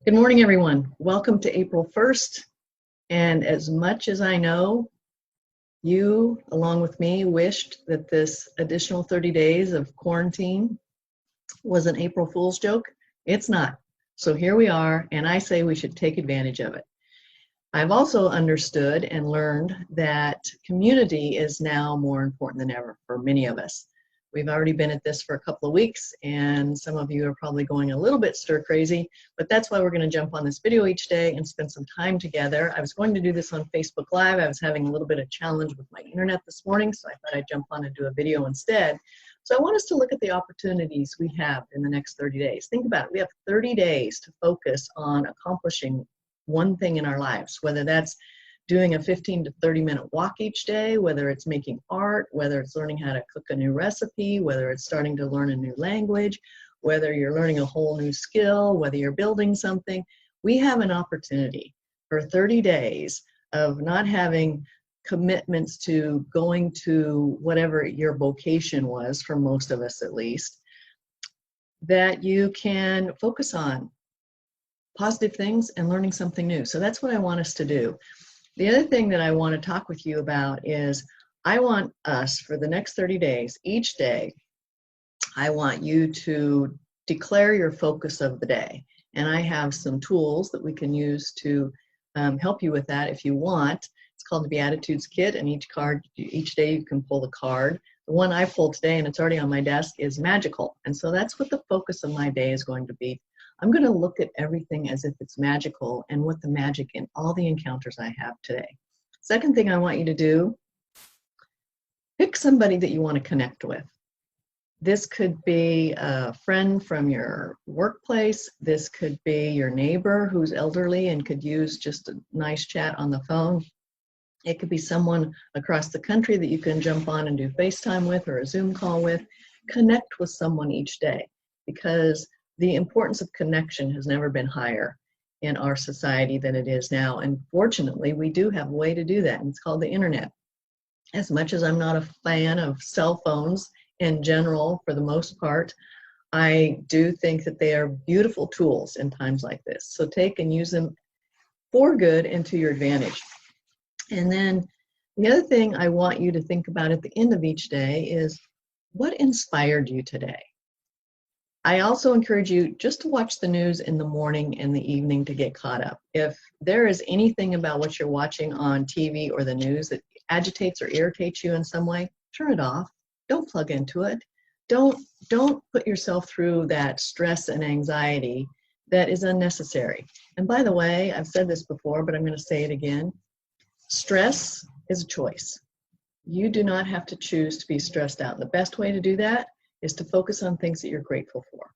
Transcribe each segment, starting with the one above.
Good morning, everyone. Welcome to April 1st. And as much as I know, you, along with me, wished that this additional 30 days of quarantine was an April Fool's joke. It's not. So here we are, and I say we should take advantage of it. I've also understood and learned that community is now more important than ever for many of us. We've already been at this for a couple of weeks, and some of you are probably going a little bit stir crazy, but that's why we're going to jump on this video each day and spend some time together. I was going to do this on Facebook Live. I was having a little bit of challenge with my internet this morning, so I thought I'd jump on and do a video instead. So I want us to look at the opportunities we have in the next 30 days. Think about it. We have 30 days to focus on accomplishing one thing in our lives, whether that's doing a 15 to 30-minute walk each day, whether it's making art, whether it's learning how to cook a new recipe, whether it's starting to learn a new language, whether you're learning a whole new skill, whether you're building something. We have an opportunity for 30 days of not having commitments to going to whatever your vocation was, for most of us at least, that you can focus on positive things and learning something new. So that's what I want us to do. The other thing that I want to talk with you about is I want us, for the next 30 days, each day, I want you to declare your focus of the day. And I have some tools that we can use to help you with that if you want. It's called the Beatitudes Kit, and each day you can pull a card. The one I pulled today, and it's already on my desk, is magical. And so that's what the focus of my day is going to be. I'm going to look at everything as if it's magical and what the magic in all the encounters I have today. Second thing I want you to do, pick somebody that you want to connect with. This could be a friend from your workplace. This could be your neighbor who's elderly and could use just a nice chat on the phone. It could be someone across the country that you can jump on and do FaceTime with or a Zoom call with. Connect with someone each day, because the importance of connection has never been higher in our society than it is now. And fortunately, we do have a way to do that, and it's called the internet. As much as I'm not a fan of cell phones in general, for the most part, I do think that they are beautiful tools in times like this. So take and use them for good and to your advantage. And then the other thing I want you to think about at the end of each day is, what inspired you today? I also encourage you just to watch the news in the morning and the evening to get caught up. If there is anything about what you're watching on TV or the news that agitates or irritates you in some way, turn it off. Don't plug into it. Don't put yourself through that stress and anxiety that is unnecessary. And by the way, I've said this before, but I'm going to say it again. Stress is a choice. You do not have to choose to be stressed out. The best way to do that is to focus on things that you're grateful for.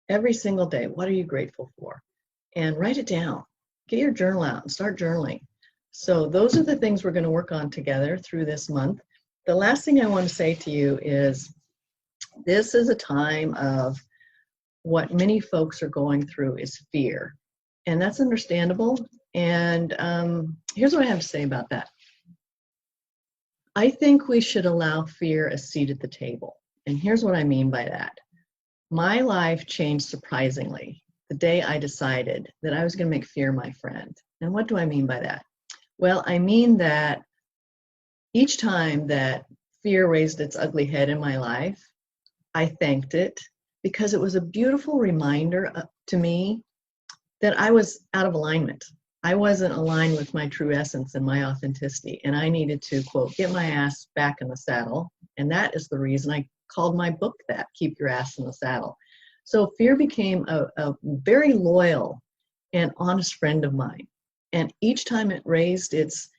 Every single day, what are you grateful for? And write it down. Get your journal out and start journaling. So those are the things we're going to work on together through this month. The last thing I want to say to you is, this is a time of what many folks are going through is fear. And that's understandable. And here's what I have to say about that. I think we should allow fear a seat at the table. And here's what I mean by that. My life changed surprisingly the day I decided that I was going to make fear my friend. And what do I mean by that? Well, I mean that each time that fear raised its ugly head in my life, I thanked it, because it was a beautiful reminder to me that I was out of alignment. I wasn't aligned with my true essence and my authenticity, and I needed to, quote, get my ass back in the saddle. And that is the reason I called my book that, Keep Your Ass in the Saddle. So fear became a very loyal and honest friend of mine. And each time it raised its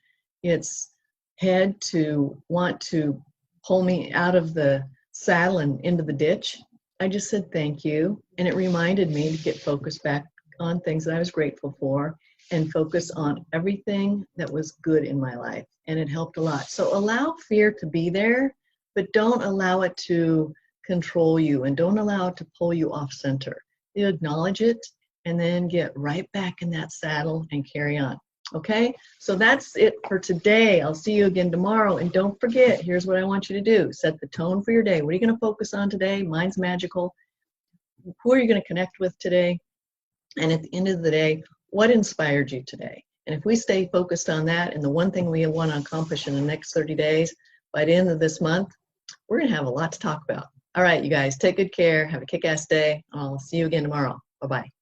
head to want to pull me out of the saddle and into the ditch, I just said thank you. And it reminded me to get focused back on things that I was grateful for and focus on everything that was good in my life. And it helped a lot. So allow fear to be there, but don't allow it to control you, and don't allow it to pull you off center. You acknowledge it and then get right back in that saddle and carry on. Okay, so that's it for today. I'll see you again tomorrow. And don't forget, here's what I want you to do. Set the tone for your day. What are you going to focus on today? Mine's magical. Who are you going to connect with today? And at the end of the day, what inspired you today? And if we stay focused on that and the one thing we want to accomplish in the next 30 days, by the end of this month, we're going to have a lot to talk about. All right, you guys, take good care. Have a kick-ass day. I'll see you again tomorrow. Bye-bye.